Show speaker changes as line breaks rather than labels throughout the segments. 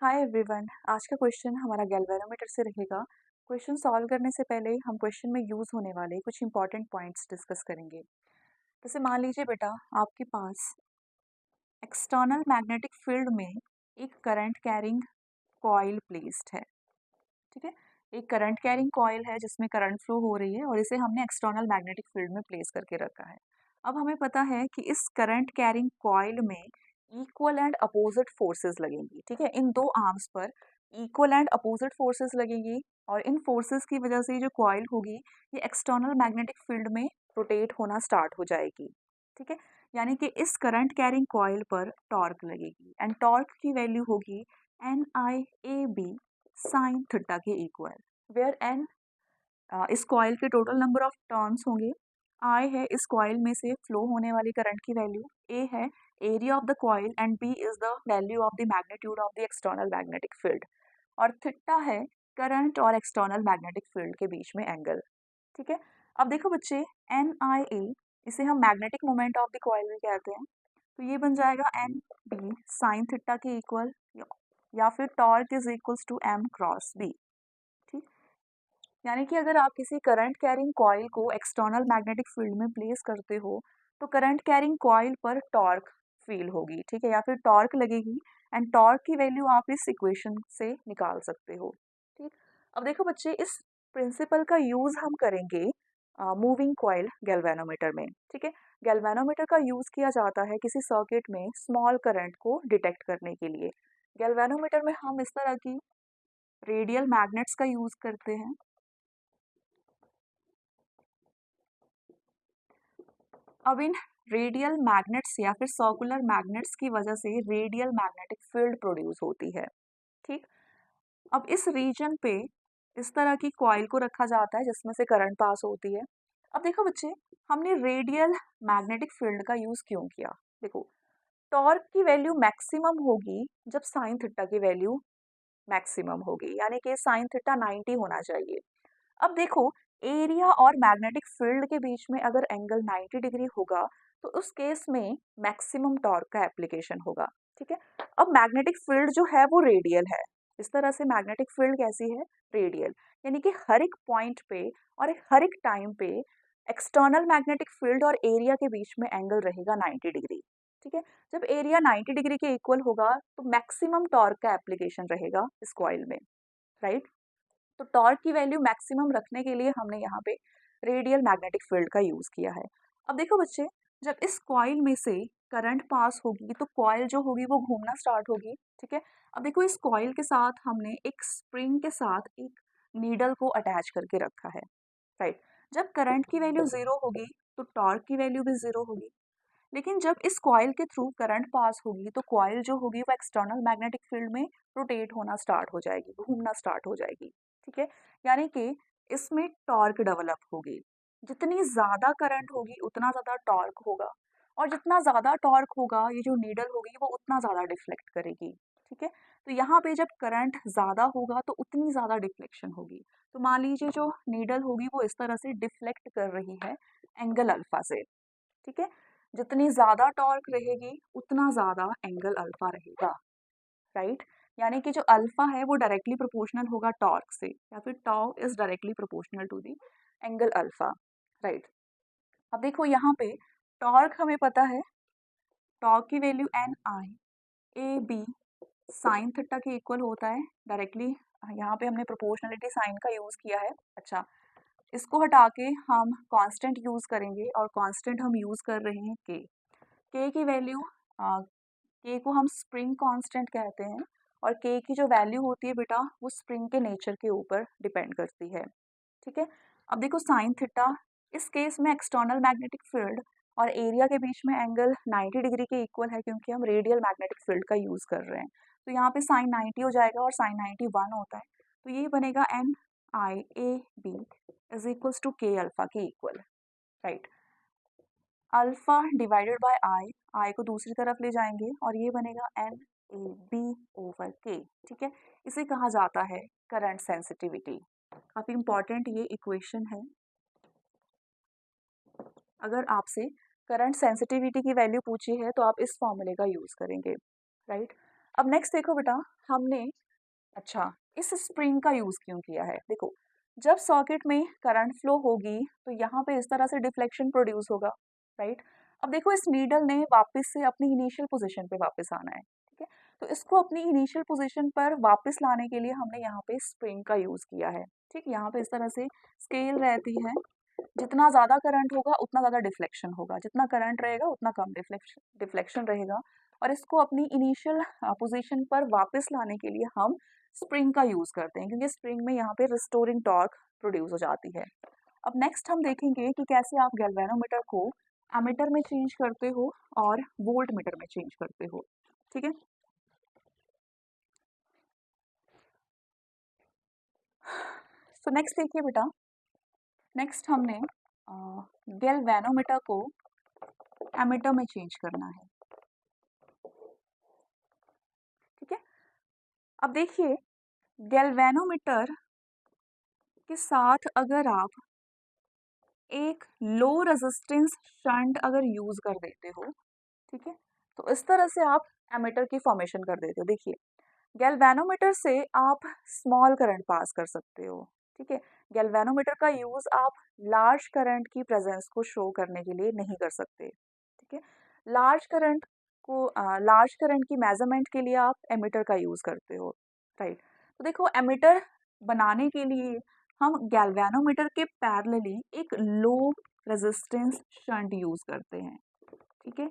Hi everyone. आज का question हमारा गैल्वेनोमीटर से रहेगा। क्वेश्चन सॉल्व करने से पहले हम क्वेश्चन में यूज़ होने वाले कुछ इंपॉर्टेंट पॉइंट्स डिस्कस करेंगे। जैसे मान लीजिए बेटा, आपके पास एक्सटर्नल मैग्नेटिक फील्ड में एक करंट कैरिंग कॉइल प्लेस्ड है। ठीक है, एक करंट कैरिंग कॉइल है जिसमें करंट फ्लो हो रही है और इसे हमने एक्सटर्नल मैग्नेटिक फील्ड में प्लेस करके रखा है। अब हमें पता है कि इस करंट कैरिंग कॉइल में इक्वल एंड अपोजिट फोर्सेस लगेंगी। ठीक है, इन दो आर्म्स पर इक्वल एंड अपोजिट फोर्सेस लगेंगी और इन फोर्सेस की वजह से जो कॉइल होगी ये एक्सटर्नल मैग्नेटिक फील्ड में रोटेट होना स्टार्ट हो जाएगी। ठीक है, यानी कि इस करंट कैरिंग कॉइल पर टॉर्क लगेगी एंड टॉर्क की वैल्यू होगी NIAB साइन थीटा के इक्वल, वेयर एन इस कॉइल के टोटल नंबर ऑफ टर्न्स होंगे, आई है इस कॉइल में से फ्लो होने वाली करंट की वैल्यू, ए है area of the coil and B is the value of the magnitude of the external magnetic field और थीटा है करंट और एक्सटर्नल मैग्नेटिक फील्ड के बीच में एंगल। ठीक है, अब देखो बच्चे, NIA इसे हम magnetic moment of the coil भी कहते हैं, तो ये बन जाएगा NB साइन थीटा के इक्वल या फिर torque is equals to M cross B। ठीक, यानी कि अगर आप किसी करंट कैरिंग कॉइल को एक्सटर्नल मैग्नेटिक फील्ड में प्लेस करते हो तो करंट कैरिंग कॉइल पर टॉर्क फील होगी। ठीक है, या फिर टॉर्क लगेगी एंड टॉर्क की वैल्यू आप इस इक्वेशन से निकाल सकते हो। ठीक, अब देखो बच्चे, इस प्रिंसिपल का यूज हम करेंगे मूविंग कॉइल गैल्वेनोमीटर में। ठीक है, गैल्वेनोमीटर का यूज किया जाता है किसी सर्किट में स्मॉल करंट को डिटेक्ट करने के लिए। गैल्वेनोमीटर में हम इस तरह की रेडियल मैग्नेट्स का यूज करते हैं। अब इन रेडियल मैग्नेट्स या फिर सर्कुलर मैग्नेट्स की वजह से रेडियल मैग्नेटिक फील्ड प्रोड्यूस होती है। ठीक, अब इस रीजन पे इस तरह की कॉइल को रखा जाता है जिसमें से करंट पास होती है। अब देखो बच्चे, हमने रेडियल मैग्नेटिक फील्ड का यूज क्यों किया। देखो, टॉर्क की वैल्यू मैक्सिमम होगी जब साइन थीटा की वैल्यू मैक्सिमम होगी, यानी कि साइन थीटा 90 होना चाहिए। अब देखो, एरिया और मैग्नेटिक फील्ड के बीच में अगर एंगल 90 डिग्री होगा तो उस केस में मैक्सिमम टॉर्क का एप्लीकेशन होगा। ठीक है, अब मैग्नेटिक फील्ड जो है वो रेडियल है। इस तरह से मैग्नेटिक फील्ड कैसी है, रेडियल, यानी कि हर एक पॉइंट पे और हर एक टाइम पे एक्सटर्नल मैग्नेटिक फील्ड और एरिया के बीच में एंगल रहेगा 90 डिग्री। ठीक है, जब एरिया 90 डिग्री के इक्वल होगा तो मैक्सिमम टॉर्क का एप्लीकेशन रहेगा इस कॉइल में, राइट। तो टॉर्क की वैल्यू मैक्सिमम रखने के लिए हमने यहाँ पे रेडियल मैग्नेटिक फील्ड का यूज किया है। अब देखो बच्चे, जब इस कॉइल में से करंट पास होगी तो कॉइल जो होगी वो घूमना स्टार्ट होगी। ठीक है, अब देखो इस कॉइल के साथ हमने एक स्प्रिंग के साथ एक नीडल को अटैच करके रखा है, राइट। जब करंट की वैल्यू जीरो होगी तो टॉर्क की वैल्यू भी जीरो होगी, लेकिन जब इस कॉइल के थ्रू करंट पास होगी तो कॉइल जो होगी वो एक्सटर्नल मैग्नेटिक फील्ड में रोटेट होना स्टार्ट हो जाएगी, घूमना स्टार्ट हो जाएगी। ठीक है, यानी कि इसमें टॉर्क डेवलप होगी। जितनी ज़्यादा करंट होगी उतना ज़्यादा टॉर्क होगा और जितना ज़्यादा टॉर्क होगा ये जो नीडल होगी वो उतना ज़्यादा डिफ्लेक्ट करेगी। ठीक है, तो यहाँ पे जब करंट ज़्यादा होगा तो उतनी ज़्यादा डिफ्लेक्शन होगी। तो मान लीजिए जो नीडल होगी वो इस तरह से डिफ्लेक्ट कर रही है एंगल अल्फा से। ठीक है, जितनी ज़्यादा टॉर्क रहेगी उतना ज़्यादा एंगल अल्फा रहेगा, राइट। यानी कि जो अल्फा है वो डायरेक्टली प्रोपोर्शनल होगा टॉर्क से, या फिर tau is directly proportional to the angle alpha, right. अब देखो यहाँ पे टॉर्क हमें पता है, टॉर्क की वैल्यू NIAB साइन थीटा के इक्वल होता है डायरेक्टली। यहाँ पे हमने प्रोपोर्शनलिटी साइन का यूज़ किया है। अच्छा, इसको हटा के हम कांस्टेंट यूज़ करेंगे और कांस्टेंट हम यूज़ कर रहे हैं के की वैल्यू, के को हम स्प्रिंग कांस्टेंट कहते हैं और के की जो वैल्यू होती है बेटा वो स्प्रिंग के नेचर के ऊपर डिपेंड करती है। ठीक है, अब देखो साइन थीटा, इस केस में एक्सटर्नल मैग्नेटिक फील्ड और एरिया के बीच में एंगल 90 डिग्री के इक्वल है क्योंकि हम रेडियल मैग्नेटिक फील्ड का यूज़ कर रहे हैं। तो यहाँ पे साइन 90 हो जाएगा और साइन 90 1 होता है, तो ये बनेगा NIAB is equals to K alpha के equal, right. Alpha divided by I को दूसरी तरफ ले जाएंगे और ये बनेगा NAB ओवर के। ठीक है, इसे कहा जाता है करंट सेंसिटिविटी। काफ़ी इंपॉर्टेंट ये इक्वेशन है। अगर आपसे करंट सेंसिटिविटी की वैल्यू पूछी है तो आप इस फॉर्मूले का यूज़ करेंगे, राइट। अब नेक्स्ट देखो बेटा, हमने अच्छा इस स्प्रिंग का यूज क्यों किया है? देखो, जब सर्किट में करंट फ्लो होगी तो यहाँ पे इस तरह से डिफ्लेक्शन प्रोड्यूस होगा, राइट? अब देखो, इस नीडल ने वापस से अपनी इनिशियल पोजीशन पे वापस आना है, ठीक है? तो इसको अपनी इनिशियल पोजीशन पर वापस लाने के लिए हमने यहाँ पे स्प्रिंग का यूज किया है, ठीक? यहाँ पे इस तरह से स्केल रहती है, जितना ज़्यादा करंट होगा उतना ज़्यादा डिफ्लेक्शन होगा, जितना करंट रहेगा उतना कम डिफ्लेक्शन डिफ्लेक्शन रहेगा। और इसको अपनी इनिशियल पोजीशन पर वापस लाने के लिए हम स्प्रिंग का यूज़ करते हैं, क्योंकि स्प्रिंग में यहाँ पे रिस्टोरिंग टॉर्क प्रोड्यूस हो जाती है। अब नेक्स्ट हम देखेंगे कि कैसे आप गैल्वेनोमीटर को एमीटर में चेंज करते हो और वोल्ट मीटर में चेंज करते हो, ठीक है? सो नेक्स्ट देखिए बेटा, नेक्स्ट हमने गैल्वेनोमीटर को एमीटर में चेंज करना है, ठीक है? अब देखिए, गैल्वेनोमीटर के साथ अगर आप एक लो रेजिस्टेंस शंट अगर यूज कर देते हो, ठीक है, तो इस तरह से आप एमीटर की फॉर्मेशन कर देते हो। देखिए, गैल्वेनोमीटर से आप स्मॉल करंट पास कर सकते हो, ठीक है? गैल्वेनोमीटर का यूज आप लार्ज करंट की प्रेजेंस को शो करने के लिए नहीं कर सकते, ठीक है? लार्ज करंट लार्ज करंट की मेजरमेंट के लिए आप एमीटर का यूज करते हो, राइट? तो देखो, एमीटर बनाने के लिए हम गैल्वेनोमीटर के पैरेलली एक लो रेजिस्टेंस शंट यूज करते हैं, ठीक है?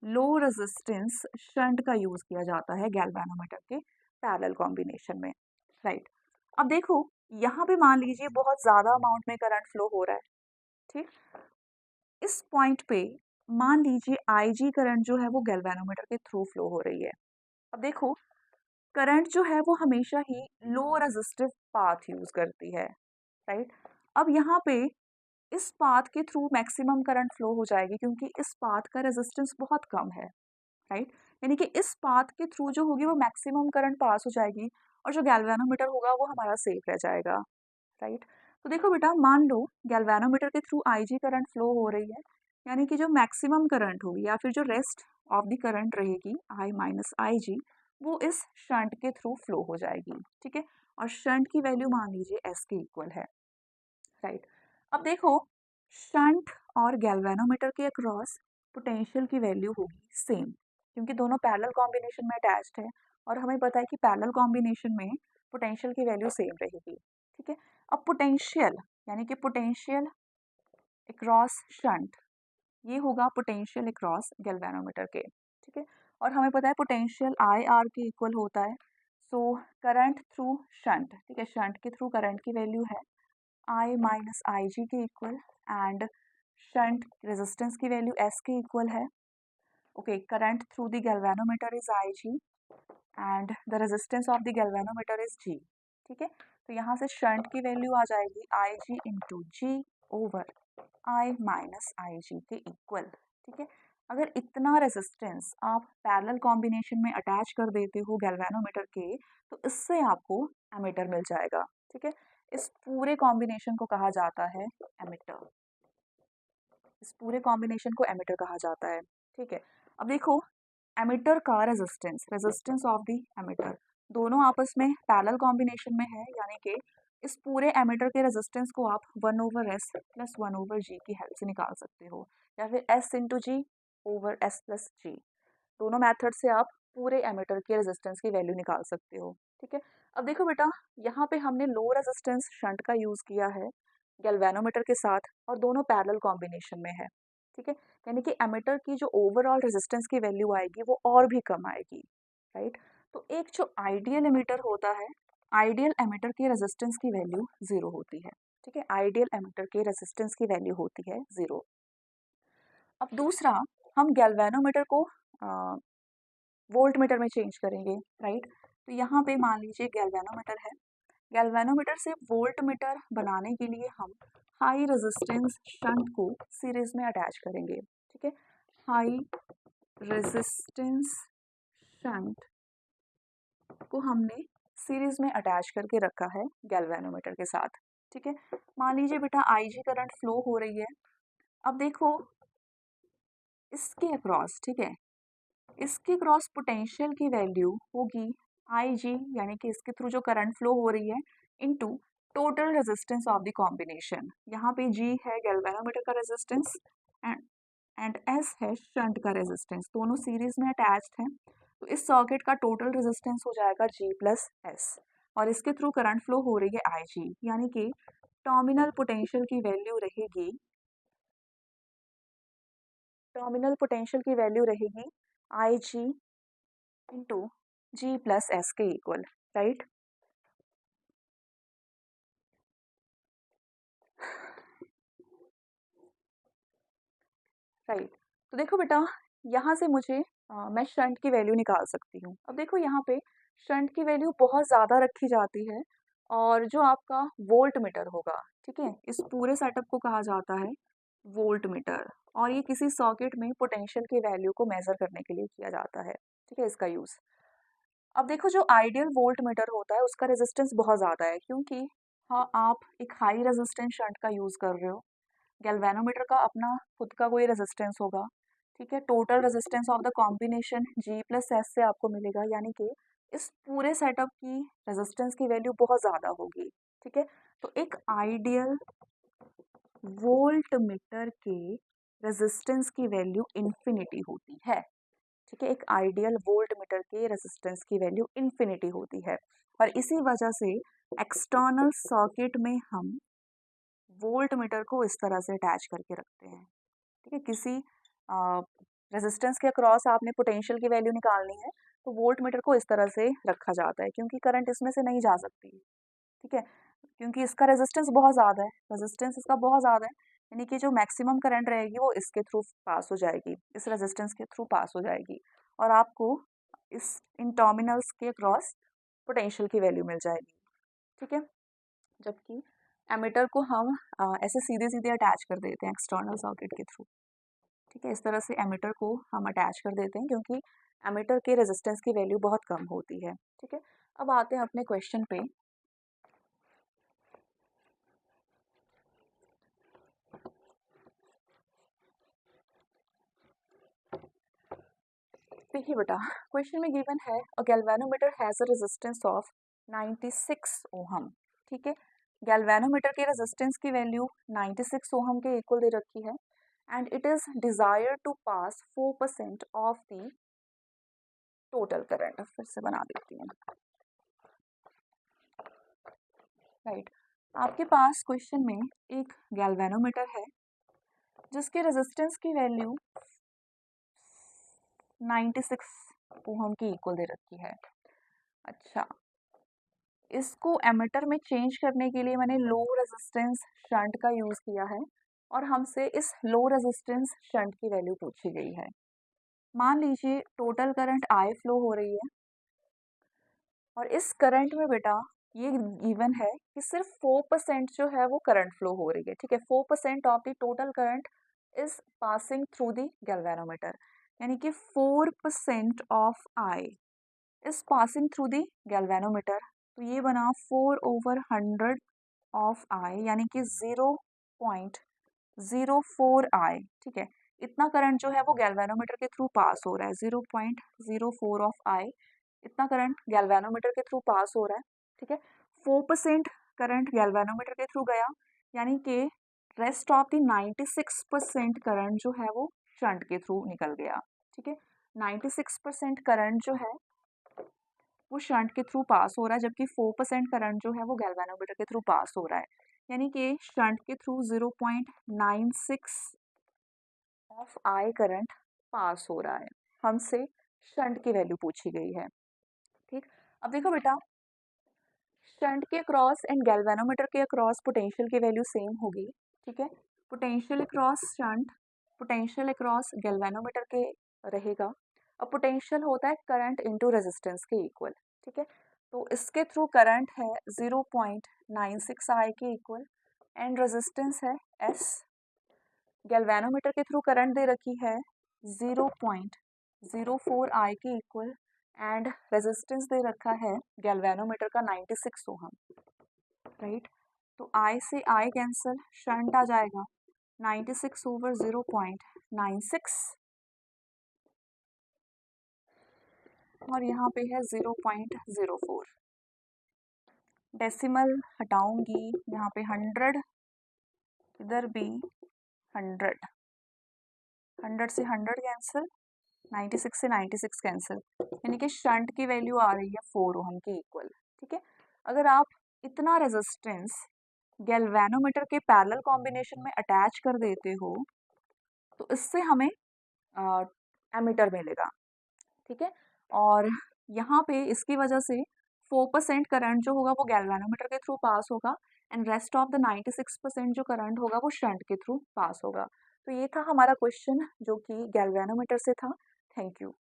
लो रेजिस्टेंस शंट का यूज किया जाता है गैल्वेनोमीटर के पैरेलल कॉम्बिनेशन में, राइट? अब देखो, यहाँ पे मान लीजिए बहुत ज्यादा अमाउंट में करंट फ्लो हो रहा है, ठीक? इस पॉइंट पे मान लीजिए आईजी करंट जो है वो गैल्वेनोमीटर के थ्रू फ्लो हो रही है। अब देखो, करंट जो है वो हमेशा ही लो रेजिस्टिव पाथ यूज करती है, राइट? अब यहाँ पे इस पाथ के थ्रू मैक्सिमम करंट फ्लो हो जाएगी, क्योंकि इस पाथ का रेजिस्टेंस बहुत कम है, राइट? यानी कि इस पाथ के थ्रू जो होगी वो मैक्सिमम करंट पास हो जाएगी, और जो गैल्वेनोमीटर होगा वो हमारा सेफ रह जाएगा, राइट? तो देखो बेटा, मान लो गैल्वेनोमीटर के थ्रू आईजी करंट फ्लो हो रही है, यानी कि जो मैक्सिमम करंट होगी या फिर जो रेस्ट ऑफ द करंट रहेगी आई माइनस आई जी, वो इस शंट के थ्रू फ्लो हो जाएगी, ठीक है? और शंट की वैल्यू मान लीजिए एस के इक्वल है, राइट? अब देखो, शंट और गैल्वेनोमीटर के अक्रॉस पोटेंशियल की वैल्यू होगी सेम, क्योंकि दोनों पैरेलल कॉम्बिनेशन में अटैच्ड है, और हमें पता है कि पैरेलल कॉम्बिनेशन में पोटेंशियल की वैल्यू सेम रहेगी, ठीक है? अब पोटेंशियल, यानी कि पोटेंशियल अक्रॉस शंट, ये होगा पोटेंशियल अक्रॉस गैल्वेनोमीटर के, ठीक है? और हमें पता है पोटेंशियल आई आर के इक्वल होता है। सो करंट थ्रू शंट, ठीक है, शंट के थ्रू करंट की वैल्यू है आई माइनस आई जी के इक्वल, एंड शंट रेजिस्टेंस की वैल्यू एस के इक्वल है। Okay, current through the galvanometer is I G and the resistance of the galvanometer is G, ठीक है? तो यहाँ से शंट की वैल्यू आ जाएगी I G into G over I minus I G के इक्वल, ठीक है? अगर इतना रेजिस्टेंस आप पैरेलल कॉम्बिनेशन में अटैच कर देते हो गैल्वेनोमीटर के, तो इससे आपको एमीटर मिल जाएगा, ठीक है? इस पूरे कॉम्बिनेशन को कहा जाता है एमीटर। इस पूरे कॉम्बिनेशन को एमीटर कहा जाता है, ठीक है? अब देखो, एमीटर का resistance, resistance of the ammeter, दोनों आपस में पैरेलल कॉम्बिनेशन में है, यानी कि इस पूरे एमीटर के रेजिस्टेंस को आप 1/s प्लस 1/g की हेल्प से निकाल सकते हो, या फिर s into G over S plus जी। दोनों मेथड से आप पूरे एमीटर के रेजिस्टेंस की वैल्यू निकाल सकते हो, ठीक है? अब देखो बेटा, यहाँ पे हमने लो रेजिस्टेंस शंट का यूज़ किया है गैल्वेनोमीटर के साथ, और दोनों पैरेलल कॉम्बिनेशन में है, ठीक है? यानी कि एमीटर की जो ओवरऑल रेजिस्टेंस की वैल्यू आएगी वो और भी कम आएगी, राइट? तो एक जो आइडियल एमीटर होता है, आइडियल एमीटर की रेजिस्टेंस की वैल्यू 0 होती है, ठीक है? आइडियल एमीटर के रेजिस्टेंस की वैल्यू होती है 0। अब दूसरा, हम गैल्वेनोमीटर को वोल्ट मीटर में चेंज करेंगे, राइट? तो यहाँ पे मान लीजिए गैल्वेनोमीटर है, गैल्वेनोमीटर से वोल्ट मीटर बनाने के लिए हम हाई रेजिस्टेंस शंट को सीरीज में अटैच करेंगे, ठीक है? हाई रेजिस्टेंस शंट को हमने सीरीज में अटैच करके रखा है गैल्वेनोमीटर के साथ, ठीक है? मान लीजिए बेटा आईजी करंट फ्लो हो रही है। अब देखो, इसके अक्रॉस, ठीक है, इसके क्रॉस पोटेंशियल की वैल्यू होगी IG, यानी कि इसके थ्रू जो करंट फ्लो हो रही है, into total resistance of the combination. यहाँ पे G है गैल्वेनोमीटर का रेजिस्टेंस एंड S है शंट का रेजिस्टेंस, दोनों सीरीज में अटैच्ड हैं। तो इस सर्किट का टोटल रेजिस्टेंस हो जाएगा G प्लस S, और इसके थ्रू करंट फ्लो हो रही है IG, यानी कि टर्मिनल पोटेंशियल की वैल्यू रहेगी IG into G plus S के इक्वल, राइट। राइट, तो देखो बेटा, यहाँ से मुझे मैं शंट की वैल्यू निकाल सकती हूँ। अब देखो यहाँ पे शंट की वैल्यू बहुत ज़्यादा रखी जाती है, और जो आपका वोल्ट मीटर होगा, ठीक है, इस पूरे सेटअप को कहा जाता है वोल्ट मीटर, और ये किसी सॉकेट में पोटेंशियल की वैल्यू को मेजर करने के लिए किया जाता है, ठीक है, इसका यूज़। अब देखो, जो आइडियल वोल्ट मीटर होता है उसका रेजिस्टेंस बहुत ज़्यादा है, क्योंकि हाँ, आप एक हाई रेजिस्टेंस शंट का यूज़ कर रहे हो। गैल्वेनोमीटर का अपना खुद का कोई रेजिस्टेंस होगा, ठीक है। Total resistance of the combination G plus S से आपको मिलेगा, यानी कि इस पूरे सेटअप की रेजिस्टेंस की वैल्यू बहुत ज़्यादा होगी, ठीक है। तो एक आइडियल वोल्ट मीटर के रेजिस्टेंस की वैल्यू इन्फिनिटी होती है, ठीक है। एक आइडियल वोल्ट मीटर के रेजिस्टेंस की वैल्यू इन्फिनिटी होती है, और इसी वजह से एक्सटर्नल सर्किट में हम वोल्ट मीटर को इस तरह से अटैच करके रखते हैं, ठीक है। किसी रेजिस्टेंस के अक्रॉस आपने पोटेंशियल की वैल्यू निकालनी है, तो वोल्ट मीटर को इस तरह से रखा जाता है, क्योंकि करंट इसमें से नहीं जा सकती, ठीक है, क्योंकि इसका रेजिस्टेंस बहुत ज़्यादा है, रेजिस्टेंस इसका बहुत ज़्यादा है, यानी कि जो मैक्सिमम करंट रहेगी वो इसके थ्रू पास हो जाएगी, इस रेजिस्टेंस के थ्रू पास हो जाएगी, और आपको इस इन टर्मिनल्स के अक्रॉस पोटेंशियल की वैल्यू मिल जाएगी, ठीक है। जबकि एमीटर को हम ऐसे सीधे सीधे अटैच कर देते हैं एक्सटर्नल सर्किट के थ्रू, ठीक है। इस तरह से एमीटर को हम अटैच कर देते हैं, क्योंकि एमीटर के रेजिस्टेंस की वैल्यू बहुत कम होती है, ठीक है। अब आते हैं अपने क्वेश्चन पे। देखिए बेटा, क्वेश्चन में गिवन है a galvanometer has a resistance of 96 ohm, ठीक है। गैल्वेनोमीटर के रेजिस्टेंस की वैल्यू 96 ओहम के इक्वल दे रखी है, and it is desire to pass 4% of the total current. फिर से बना देती हूँ, राइट। आपके पास क्वेश्चन में एक गैल्वेनोमीटर है जिसके रेजिस्टेंस की वैल्यू 96 ओहम की इक्वल दे रखी है। अच्छा, इसको एमीटर में चेंज करने के लिए मैंने लो रेजिस्टेंस शंट का यूज़ किया है, और हमसे इस लो रेजिस्टेंस शंट की वैल्यू पूछी गई है। मान लीजिए टोटल करंट I फ्लो हो रही है, और इस करंट में बेटा ये गिवन है कि सिर्फ 4% जो है वो करंट फ्लो हो रही है, ठीक है। 4% of the total current is passing through the galvanometer, यानी कि 4% of I is passing through the galvanometer. तो ये बना 4/100 ऑफ I, यानी कि 0.04 I, ठीक है। इतना करंट जो है वो गैल्वेनोमीटर के थ्रू पास हो रहा है, 0.04 ऑफ I, इतना करंट गैल्वेनोमीटर के थ्रू पास हो रहा है, ठीक है। 4% करंट गैल्वेनोमीटर के थ्रू गया, यानी कि रेस्ट ऑफ द 96% करंट जो है वो शंट के थ्रू निकल गया, ठीक है। 96% करंट जो है वो शंट के थ्रू पास हो रहा है, जबकि 4% करंट जो है वो गैल्वेनोमीटर के थ्रू पास हो रहा है, यानी कि शंट के through 0.96 of I current pass हो रहा है। हमसे शंट की वैल्यू पूछी गई है, ठीक। अब देखो बेटा, शंट के अक्रॉस एंड गैल्वेनोमीटर के अक्रॉस पोटेंशियल की वैल्यू सेम होगी, ठीक है। Potential across shunt, potential across galvanometer के रहेगा। अब पोटेंशियल होता है करंट इनटू रेजिस्टेंस के इक्वल, ठीक है। तो इसके थ्रू करंट है 0.96 I के इक्वल, एंड रेजिस्टेंस है S। गैल्वेनोमीटर के थ्रू करंट दे रखी है 0.04 I के इक्वल, एंड रेजिस्टेंस दे रखा है गैल्वेनोमीटर का 96 ओहम, राइट। तो I से I कैंसिल, शंट आ जाएगा 96/0.96, और यहाँ पे है 0.04। डेसिमल हटाऊंगी, यहाँ पे 100, इधर भी 100, 100 से 100 कैंसिल, 96 से 96 कैंसिल, यानी कि शंट की वैल्यू आ रही है 4 ओहम के इक्वल। ठीक है, अगर आप इतना रेजिस्टेंस गैल्वेनोमीटर के पैरेलल कॉम्बिनेशन में अटैच कर देते हो तो इससे हमें एमीटर मिलेगा। ठीक है, और यहाँ पे इसकी वजह से 4% करंट जो होगा वो गैल्वेनोमीटर के थ्रू पास होगा एंड रेस्ट ऑफ द 96% जो करंट होगा वो शंट के थ्रू पास होगा। तो ये था हमारा क्वेश्चन जो कि गैल्वेनोमीटर से था। Thank you.